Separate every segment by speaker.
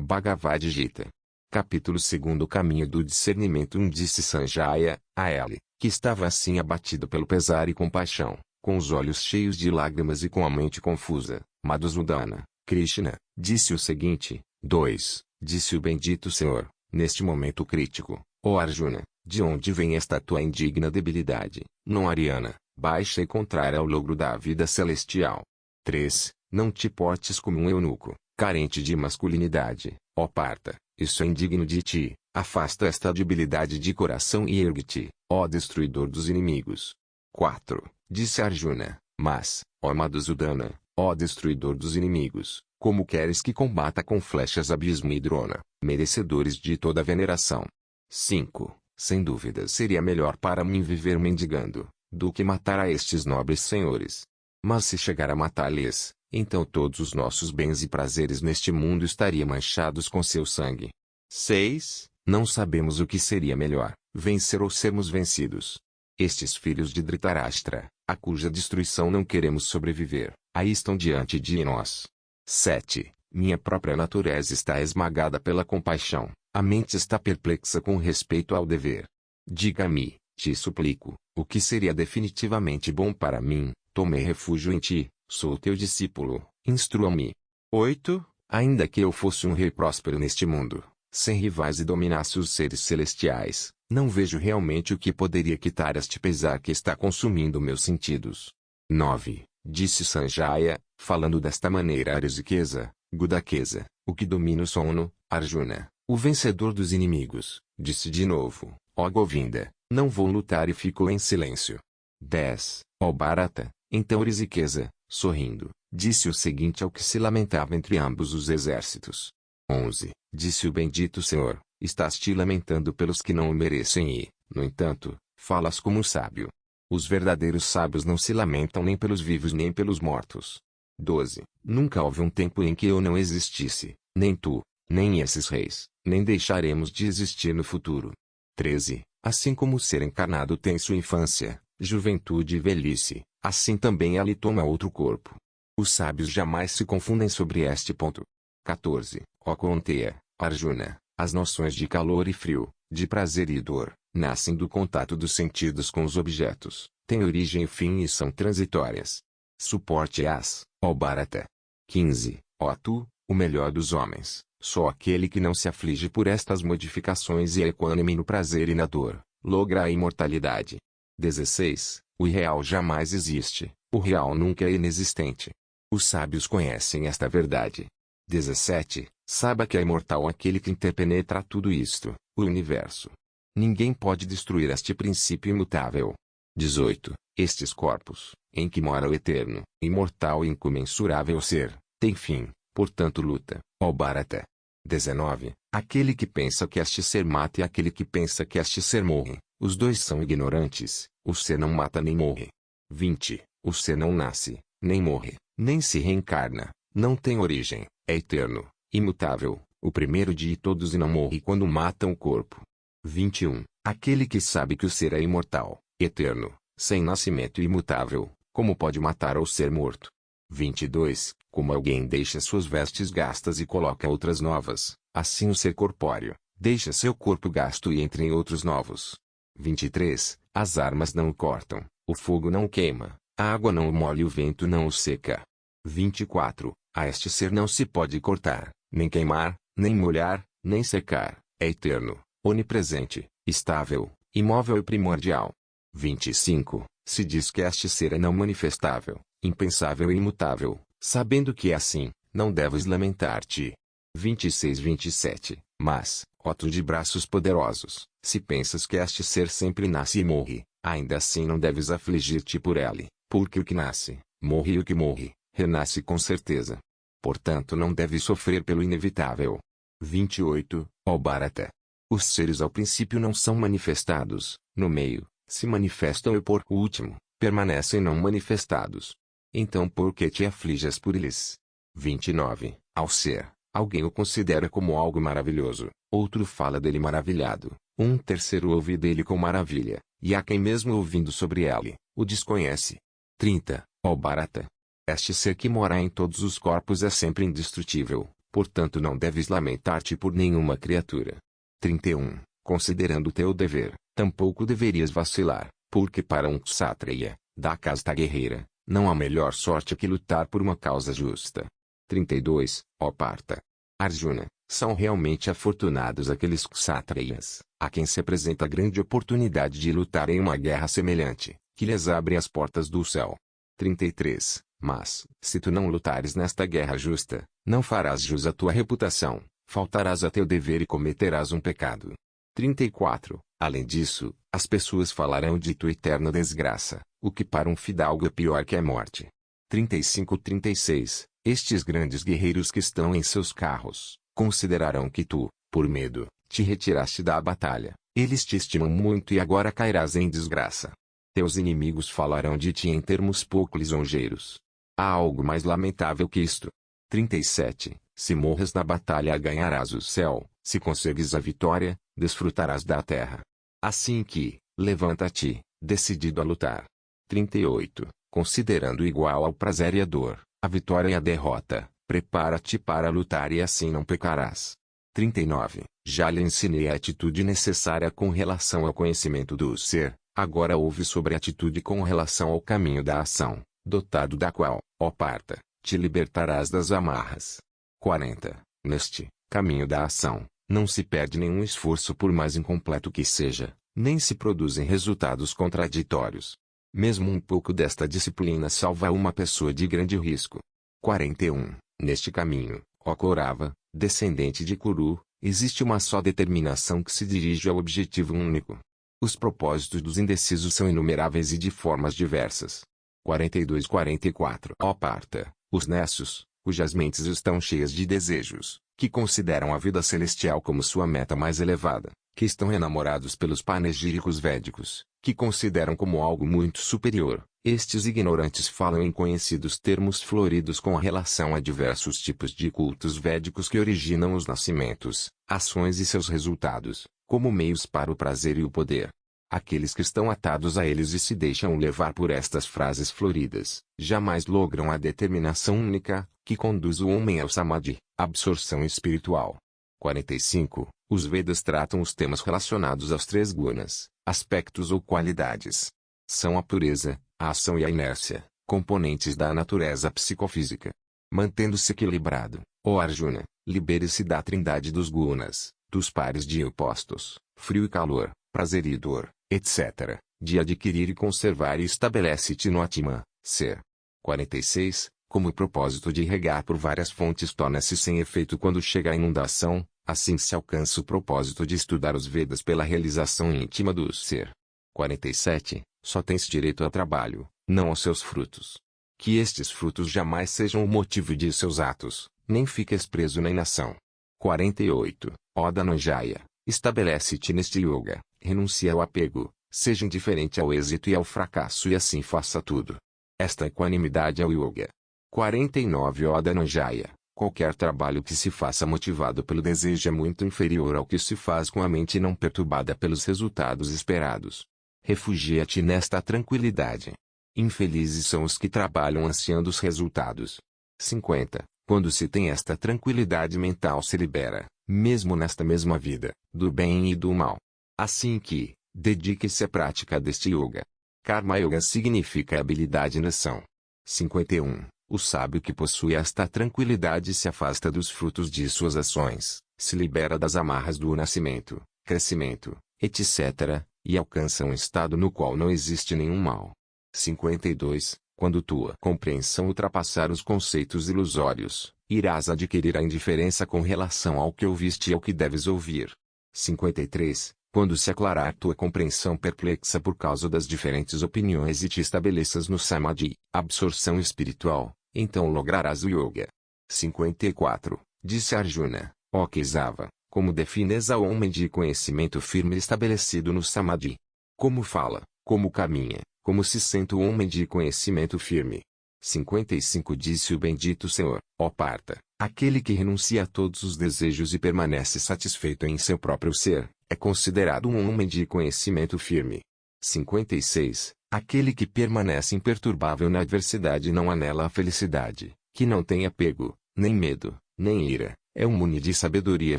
Speaker 1: Bhagavad Gita. Capítulo 2. O caminho do discernimento. Disse Sanjaya a ele, que estava assim abatido pelo pesar e compaixão, com os olhos cheios de lágrimas e com a mente confusa: Madhusudana, Krishna, disse o seguinte: 2. Disse o bendito Senhor, neste momento crítico: ó Arjuna, de onde vem esta tua indigna debilidade, não ariana, baixa e contrária ao logro da vida celestial? 3. Não te portes como um eunuco, carente de masculinidade, ó Parta, isso é indigno de ti. Afasta esta debilidade de coração e ergue-te, ó destruidor dos inimigos. 4. Disse Arjuna: mas, ó Madhusudana, ó destruidor dos inimigos, como queres que combata com flechas Abismo e Drona, merecedores de toda a veneração? 5. Sem dúvida seria melhor para mim viver mendigando, do que matar a estes nobres senhores. Mas se chegar a matá-los, então todos os nossos bens e prazeres neste mundo estariam manchados com seu sangue. 6. Não sabemos o que seria melhor, vencer ou sermos vencidos. Estes filhos de Dhritarashtra, a cuja destruição não queremos sobreviver, aí estão diante de nós. 7. Minha própria natureza está esmagada pela compaixão, a mente está perplexa com respeito ao dever. Diga-me, te suplico, o que seria definitivamente bom para mim. Tomei refúgio em ti, sou teu discípulo, instrua-me. 8. Ainda que eu fosse um rei próspero neste mundo, sem rivais e dominasse os seres celestiais, não vejo realmente o que poderia quitar este pesar que está consumindo meus sentidos. 9. Disse Sanjaya, falando desta maneira a Hrishikesa, Gudakesa, o que domina o sono, Arjuna, o vencedor dos inimigos, disse de novo: ó Govinda, não vou lutar, e ficou em silêncio. 10. Ó Bharata, então Hrishikesa, sorrindo, disse o seguinte ao que se lamentava entre ambos os exércitos. 11. Disse o bendito Senhor: estás te lamentando pelos que não o merecem e, no entanto, falas como um sábio. Os verdadeiros sábios não se lamentam nem pelos vivos nem pelos mortos. 12. Nunca houve um tempo em que eu não existisse, nem tu, nem esses reis, nem deixaremos de existir no futuro. 13. Assim como o ser encarnado tem sua infância, juventude e velhice, assim também ele toma outro corpo. Os sábios jamais se confundem sobre este ponto. 14. Ó Kunteya, Arjuna, as noções de calor e frio, de prazer e dor, nascem do contato dos sentidos com os objetos, têm origem e fim e são transitórias. Suporte-as, ó Bharata. 15. Ó tu, o melhor dos homens, só aquele que não se aflige por estas modificações e é equânime no prazer e na dor, logra a imortalidade. 16. O real jamais existe, o real nunca é inexistente. Os sábios conhecem esta verdade. 17. Saiba que é imortal aquele que interpenetra tudo isto, o universo. Ninguém pode destruir este princípio imutável. 18. Estes corpos, em que mora o eterno, imortal e incomensurável ser, tem fim, portanto luta, ó Bharata. 19. Aquele que pensa que este ser mata e aquele que pensa que este ser morre, os dois são ignorantes, o ser não mata nem morre. 20. O ser não nasce, nem morre, nem se reencarna, não tem origem, é eterno, imutável, o primeiro de todos e não morre quando matam o corpo. 21. Aquele que sabe que o ser é imortal, eterno, sem nascimento e imutável, como pode matar ou ser morto? 22. Como alguém deixa suas vestes gastas e coloca outras novas, assim o ser corpóreo, deixa seu corpo gasto e entra em outros novos. 23. As armas não o cortam, o fogo não o queima, a água não o molha e o vento não o seca. 24. A este ser não se pode cortar, nem queimar, nem molhar, nem secar, é eterno, onipresente, estável, imóvel e primordial. 25. Se diz que este ser é não manifestável, impensável e imutável, sabendo que é assim, não deves lamentar-te. 26-27. Mas, ó tu de braços poderosos, se pensas que este ser sempre nasce e morre, ainda assim não deves afligir-te por ele, porque o que nasce, morre e o que morre, renasce com certeza. Portanto não deves sofrer pelo inevitável. 28. Ó Bharata. Os seres ao princípio não são manifestados, no meio, se manifestam e por último, permanecem não manifestados. Então por que te afliges por eles? 29. Ao ser, alguém o considera como algo maravilhoso, outro fala dele maravilhado, um terceiro ouve dele com maravilha, e há quem mesmo ouvindo sobre ele, o desconhece. 30. Ó Bharata. Este ser que mora em todos os corpos é sempre indestrutível, Portanto não deves lamentar-te por nenhuma criatura. 31. Considerando teu dever, tampouco deverias vacilar, porque para um kshatriya, da casta guerreira, não há melhor sorte que lutar por uma causa justa. 32. Ó Partha. Arjuna, são realmente afortunados aqueles kshatriyas, a quem se apresenta a grande oportunidade de lutar em uma guerra semelhante, que lhes abre as portas do céu. 33. Mas, se tu não lutares nesta guerra justa, não farás jus à tua reputação, faltarás a teu dever e cometerás um pecado. 34. Além disso, as pessoas falarão de tua eterna desgraça, o que para um fidalgo é pior que a morte. 35-36. Estes grandes guerreiros que estão em seus carros, considerarão que tu, por medo, te retiraste da batalha. Eles te estimam muito e agora cairás em desgraça. Teus inimigos falarão de ti em termos pouco lisonjeiros. Há algo mais lamentável que isto. 37. Se morres na batalha ganharás o céu, se consegues a vitória, desfrutarás da terra. Assim que, levanta-te, decidido a lutar. 38. Considerando igual ao prazer e a dor, a vitória e a derrota, prepara-te para lutar e assim não pecarás. 39. Já lhe ensinei a atitude necessária com relação ao conhecimento do ser, agora ouve sobre a atitude com relação ao caminho da ação, dotado da qual, ó Partha, te libertarás das amarras. 40. Neste caminho da ação, não se perde nenhum esforço por mais incompleto que seja, nem se produzem resultados contraditórios. Mesmo um pouco desta disciplina salva uma pessoa de grande risco. 41. Neste caminho, ó Kaurava, descendente de Kuru, existe uma só determinação que se dirige ao objetivo único. Os propósitos dos indecisos são inumeráveis e de formas diversas. 42-44. Ó Partha, os nécios, cujas mentes estão cheias de desejos, que consideram a vida celestial como sua meta mais elevada, que estão enamorados pelos panegíricos védicos, que consideram como algo muito superior, estes ignorantes falam em conhecidos termos floridos com relação a diversos tipos de cultos védicos que originam os nascimentos, ações e seus resultados, como meios para o prazer e o poder. Aqueles que estão atados a eles e se deixam levar por estas frases floridas, jamais logram a determinação única, que conduz o homem ao samadhi, absorção espiritual. 45. Os Vedas tratam os temas relacionados aos três gunas, aspectos ou qualidades. São a pureza, a ação e a inércia, componentes da natureza psicofísica. Mantendo-se equilibrado, ó Arjuna, libere-se da trindade dos gunas, dos pares de opostos, frio e calor, prazer e dor, etc., de adquirir e conservar e estabelece-te no Atman, ser. 46. Como o propósito de regar por várias fontes torna-se sem efeito quando chega a inundação, assim se alcança o propósito de estudar os Vedas pela realização íntima do ser. 47. Só tens direito a trabalho, não aos seus frutos. Que estes frutos jamais sejam o motivo de seus atos, nem fiques preso na inação. 48. Ó Dhananjaya, estabelece-te neste yoga, renuncia ao apego, seja indiferente ao êxito e ao fracasso e assim faça tudo. Esta equanimidade é o yoga. 49. Ó Dhananjaya, qualquer trabalho que se faça motivado pelo desejo é muito inferior ao que se faz com a mente não perturbada pelos resultados esperados. Refugia-te nesta tranquilidade. Infelizes são os que trabalham ansiando os resultados. 50. Quando se tem esta tranquilidade mental se libera, mesmo nesta mesma vida, do bem e do mal. Assim que, dedique-se à prática deste yoga. Karma Yoga significa habilidade na ação. 51. O sábio que possui esta tranquilidade se afasta dos frutos de suas ações, se libera das amarras do nascimento, crescimento, etc., e alcança um estado no qual não existe nenhum mal. 52. Quando tua compreensão ultrapassar os conceitos ilusórios, irás adquirir a indiferença com relação ao que ouviste e ao que deves ouvir. 53. Quando se aclarar tua compreensão perplexa por causa das diferentes opiniões e te estabeleças no samadhi, absorção espiritual, então lograrás o yoga. 54. Disse Arjuna, ó Kesava, como defines ao homem de conhecimento firme estabelecido no samadhi? Como fala, como caminha, como se sente o homem de conhecimento firme? 55. Disse o bendito Senhor, ó Partha, aquele que renuncia a todos os desejos e permanece satisfeito em seu próprio ser, é considerado um homem de conhecimento firme. 56. Aquele que permanece imperturbável na adversidade não anela a felicidade, que não tem apego, nem medo, nem ira, É um Muni de sabedoria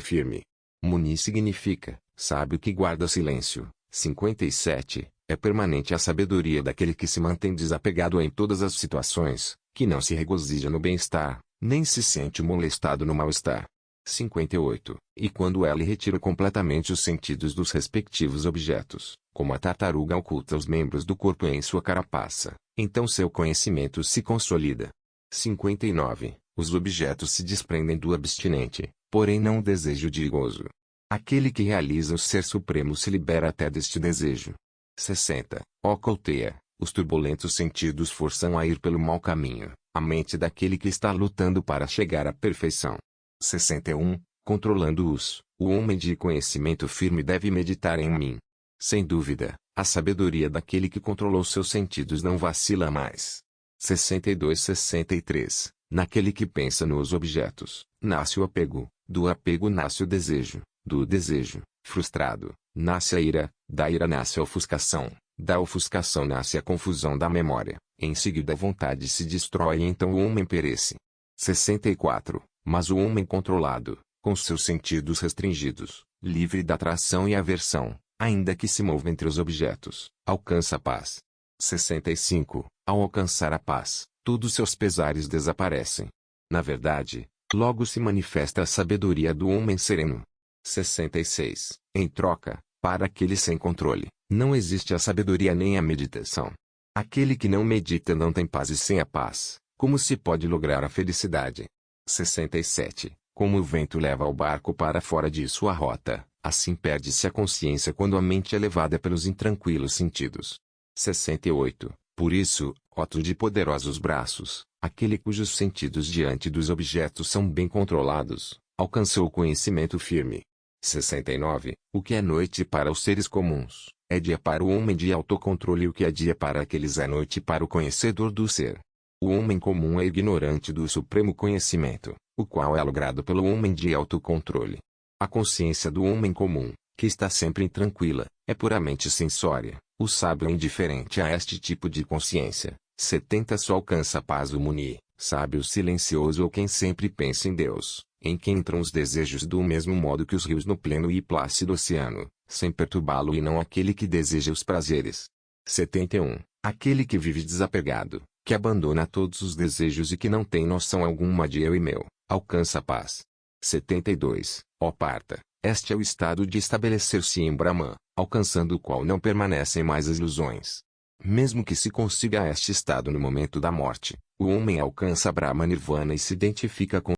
Speaker 1: firme. Muni significa, sábio que guarda silêncio. 57. É permanente a sabedoria daquele que se mantém desapegado em todas as situações, que não se regozija no bem-estar, nem se sente molestado no mal-estar. 58. E quando ela retira completamente os sentidos dos respectivos objetos, como a tartaruga oculta os membros do corpo em sua carapaça, então seu conhecimento se consolida. 59. Os objetos se desprendem do abstinente, porém não o desejo de gozo. Aquele que realiza o Ser Supremo se libera até deste desejo. 60. Ó Colteia, os turbulentos sentidos forçam a ir pelo mau caminho, a mente daquele que está lutando para chegar à perfeição. 61. Controlando-os, o homem de conhecimento firme deve meditar em mim. Sem dúvida, a sabedoria daquele que controlou seus sentidos não vacila mais. 62-63. Naquele que pensa nos objetos, nasce o apego, do apego nasce o desejo, do desejo, frustrado, nasce a ira, da ira nasce a ofuscação, da ofuscação nasce a confusão da memória, em seguida a vontade se destrói e então o homem perece. 64. Mas o homem controlado, com seus sentidos restringidos, livre da atração e aversão, ainda que se mova entre os objetos, alcança a paz. 65. Ao alcançar a paz, todos seus pesares desaparecem. Na verdade, logo se manifesta a sabedoria do homem sereno. 66. Em troca, para aquele sem controle, não existe a sabedoria nem a meditação. Aquele que não medita não tem paz e sem a paz, como se pode lograr a felicidade? 67. Como o vento leva o barco para fora de sua rota, assim perde-se a consciência quando a mente é levada pelos intranquilos sentidos. 68. Por isso, ó tu de poderosos braços, aquele cujos sentidos diante dos objetos são bem controlados, alcançou o conhecimento firme. 69. O que é noite para os seres comuns, é dia para o homem de autocontrole e o que é dia para aqueles é noite para o conhecedor do ser. O homem comum é ignorante do supremo conhecimento, o qual é logrado pelo homem de autocontrole. A consciência do homem comum, que está sempre intranquila, é puramente sensória. O sábio é indiferente a este tipo de consciência. 70 Só alcança a paz o Muni, sábio silencioso ou quem sempre pensa em Deus, em quem entram os desejos do mesmo modo que os rios no pleno e plácido oceano, sem perturbá-lo e não aquele que deseja os prazeres. 71. Aquele que vive desapegado, que abandona todos os desejos e que não tem noção alguma de eu e meu, alcança a paz. 72. Ó Parta, este é o estado de estabelecer-se em Brahman, alcançando o qual não permanecem mais as ilusões. Mesmo que se consiga este estado no momento da morte, o homem alcança Brahma Nirvana e se identifica com